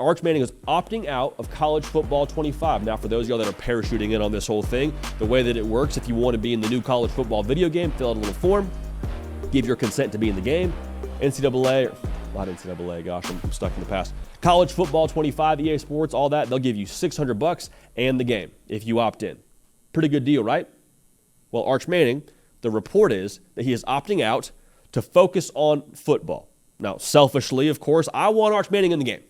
Arch Manning is opting out of college football 25. Now, for those of y'all that are parachuting in on this whole thing, the way that it works, if you want to be in the new college football video game, fill out a little form, give your consent to be in the game. NCAA, not NCAA, gosh, I'm stuck in the past. College football 25, EA Sports, all that, they'll give you $600 and the game if you opt in. Pretty good deal, right? Well, Arch Manning, the report is that he is opting out to focus on football. Now, selfishly, of course, I want Arch Manning in the game.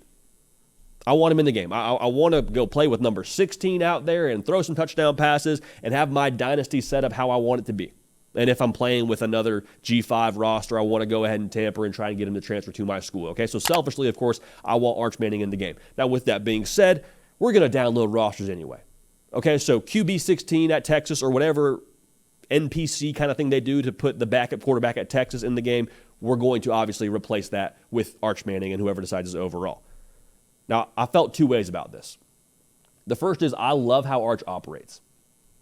I want him in the game. I want to go play with number 16 out there and throw some touchdown passes and have my dynasty set up how I want it to be. And if I'm playing with another G5 roster, I want to go ahead and tamper and try and get him to transfer to my school. Okay, so selfishly, of course, I want Arch Manning in the game. Now, with that being said, we're going to download rosters anyway. Okay, so QB 16 at Texas or whatever NPC kind of thing they do to put the backup quarterback at Texas in the game, we're going to obviously replace that with Arch Manning and whoever decides is overall. Now, I felt two ways about this. The first is I love how Arch operates.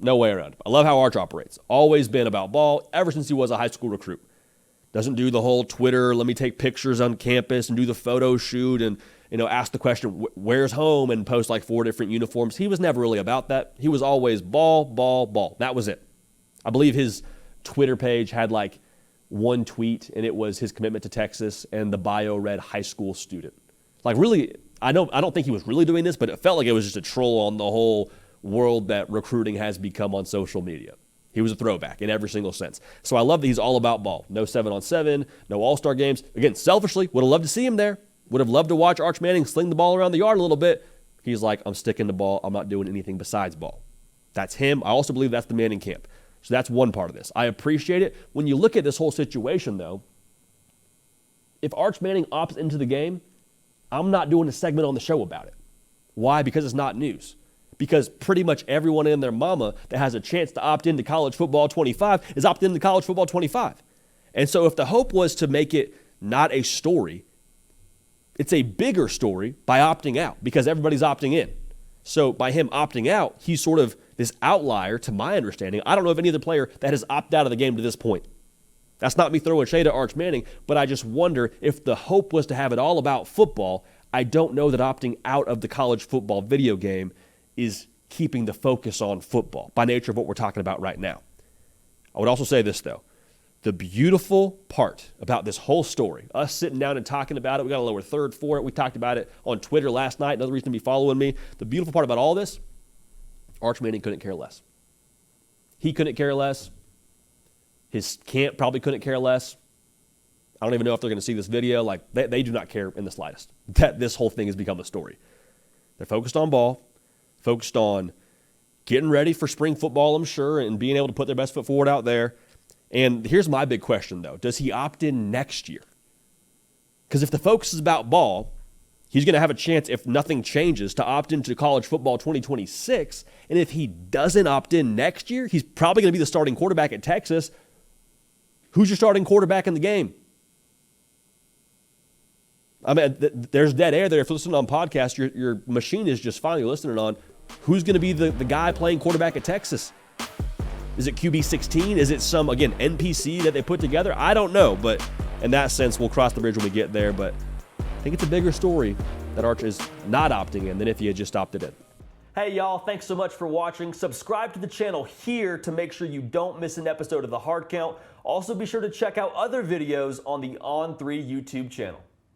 No way around it. I love how Arch operates. Always been about ball ever since he was a high school recruit. Doesn't do the whole Twitter, let me take pictures on campus and do the photo shoot and, ask the question, where's home, and post like 4 different uniforms. He was never really about that. He was always ball, ball, ball. That was it. I believe his Twitter page had like one tweet, and it was his commitment to Texas, and the bio read high school student. Like really, I don't think he was really doing this, but it felt like it was just a troll on the whole world that recruiting has become on social media. He was a throwback in every single sense. So I love that he's all about ball. No 7-on-7, no all-star games. Again, selfishly, would have loved to see him there. Would have loved to watch Arch Manning sling the ball around the yard a little bit. He's like, I'm sticking to ball. I'm not doing anything besides ball. That's him. I also believe that's the Manning camp. So that's one part of this. I appreciate it. When you look at this whole situation, though, if Arch Manning opts into the game, I'm not doing a segment on the show about it. Why? Because it's not news. Because pretty much everyone and their mama that has a chance to opt into college football 25 is opted into college football 25. And so if the hope was to make it not a story, it's a bigger story by opting out because everybody's opting in. So by him opting out, he's sort of this outlier to my understanding. I don't know of any other player that has opted out of the game to this point. That's not me throwing shade at Arch Manning, but I just wonder if the hope was to have it all about football, I don't know that opting out of the college football video game is keeping the focus on football by nature of what we're talking about right now. I would also say this, though. The beautiful part about this whole story, us sitting down and talking about it, we got a lower third for it. We talked about it on Twitter last night. Another reason to be following me. The beautiful part about all this, Arch Manning couldn't care less. He couldn't care less. His camp probably couldn't care less. I don't even know if they're going to see this video. Like they do not care in the slightest that this whole thing has become a story. They're focused on ball, focused on getting ready for spring football, I'm sure, and being able to put their best foot forward out there. And here's my big question, though. Does he opt in next year? Because if the focus is about ball, he's going to have a chance, if nothing changes, to opt into college football 2026. And if he doesn't opt in next year, he's probably going to be the starting quarterback at Texas. Who's your starting quarterback in the game? I mean, there's dead air there. If you're listening on podcast, your machine is just finally listening on who's going to be the guy playing quarterback at Texas. Is it QB 16? Is it some, again, NPC that they put together? I don't know, but in that sense, we'll cross the bridge when we get there. But I think it's a bigger story that Arch is not opting in than if he had just opted in. Hey, y'all, thanks so much for watching. Subscribe to the channel here to make sure you don't miss an episode of The Hard Count. Also, be sure to check out other videos on the On3 YouTube channel.